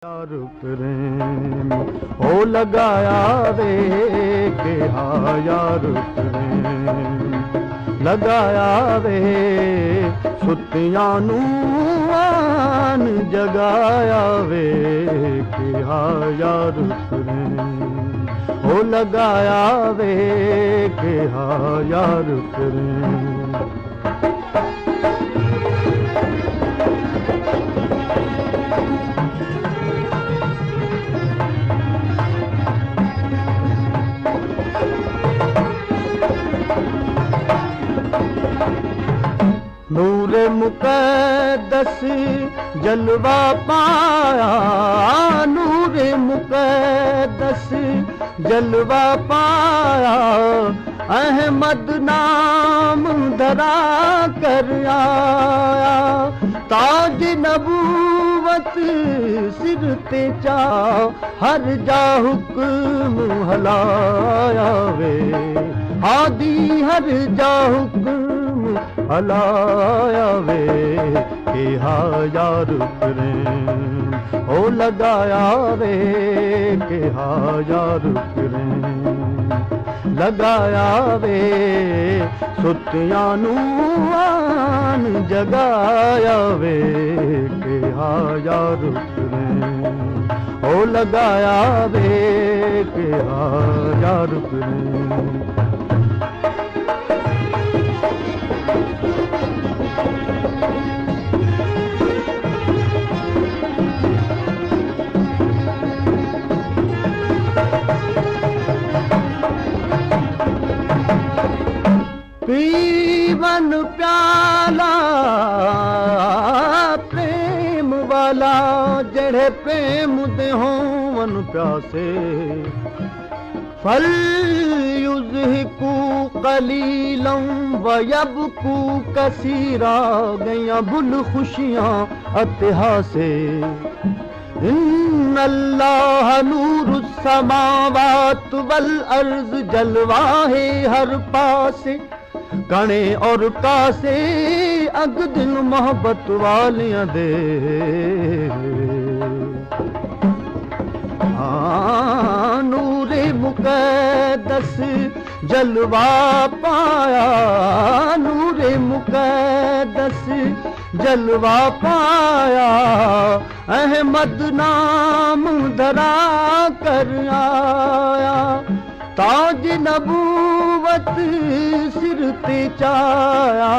प्रेम हो लगाया वे के हाँ यार प्रेम लगाया वे सुतियां नू आन जगाया वे के हाँ यार प्रेम हो लगाया वे के हाँ यार प्रेम। नूरे मुक़द्दस जलवा पाया, नूरे मुक़द्दस जलवा पाया, अहमद नाम धरा कर आया, ताज नबूवत सिर ते चा हर जा हुक्म हलाया वे, हादी हर जा हुक्म हलाया वे के हाँ यार प्रेम हो लगाया वे के हाँ यार प्रेम लगाया वे सुतियां नू आन जगाया वे के हाँ यार प्रेम हो लगाया वे के हाँ यार प्रेम। पीवन प्याला प्रेम वाला जड़े प्रेम दे होवन प्यासे, फल युज़हिकू कलीलम व यबकू कसीरा, गया बुल खुशियां अतिहासे। इन्नल्लाह नूरुस समावात वल अर्ज़ जलवा है हर पासे, कणे और कासे अग दिल मोहब्बत वालियां दे। नूरे मुक़द्दस जलवा पाया, नूरे मुक़द्दस जलवा पाया, अहमद नाम धरा कर आया, ताज नबूवत सिर ते चाया,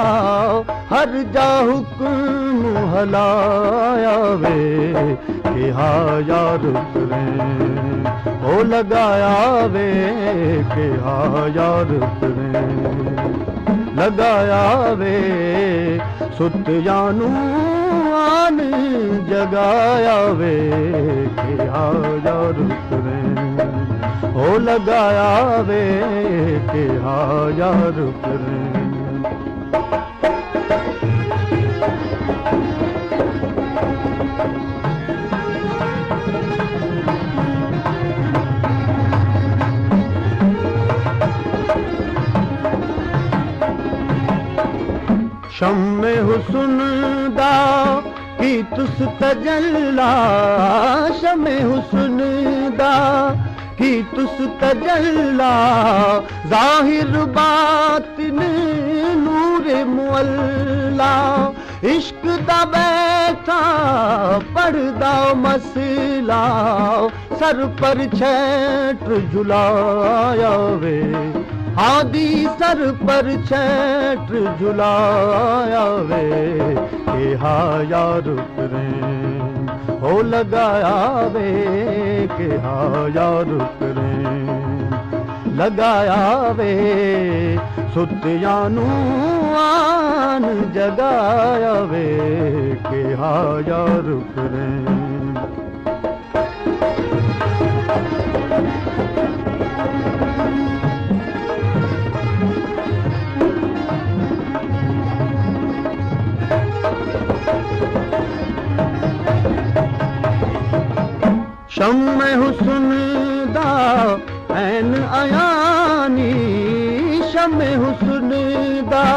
हर जा हुक्म हलाया वे के हाँ यार प्रेम हो लगाया वे के हाँ यार प्रेम लगाया वे सुतियां नू आन जगाया वे के हाँ यार प्रेम हो लगाया वे के हाँ यार प्रेम। शम्मे हुस्न दा की तुस तजल्ला, शम्मे हुस्न दा की तुस तजल्ला, ज़ाहिर बातिन नूरे मुअल्ला, इश्क दा बैठा पढ़दा मसला, सर पर छैट झुलाया वे, हादी सर पर छैट झुलाया वे के हाँ यार प्रेम हो लगाया वे के हाँ यार प्रेम लगाया वे सुतियां नू आन जगाया वे के हाँ यार प्रेम। शम्मे हुस्न दा ऐन अयानी, शम्मे हुस्न दा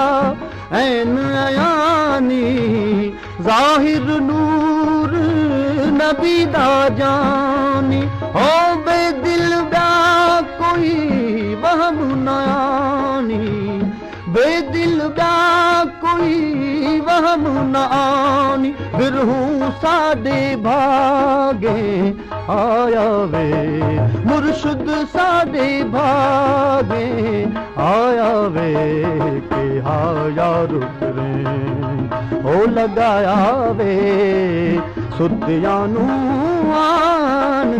ऐन अयानी, ज़ाहिर नूर नबी दा जानी हो बेदिल ब्या कोई वहम न आनी बेदिल ब्या कोई वहम न आनी बिरहूं साडे भागे आया वे मुर्शिद साडे भागे आया वे के हाया रुक रे ओ लगाया वे सुतियां नू आन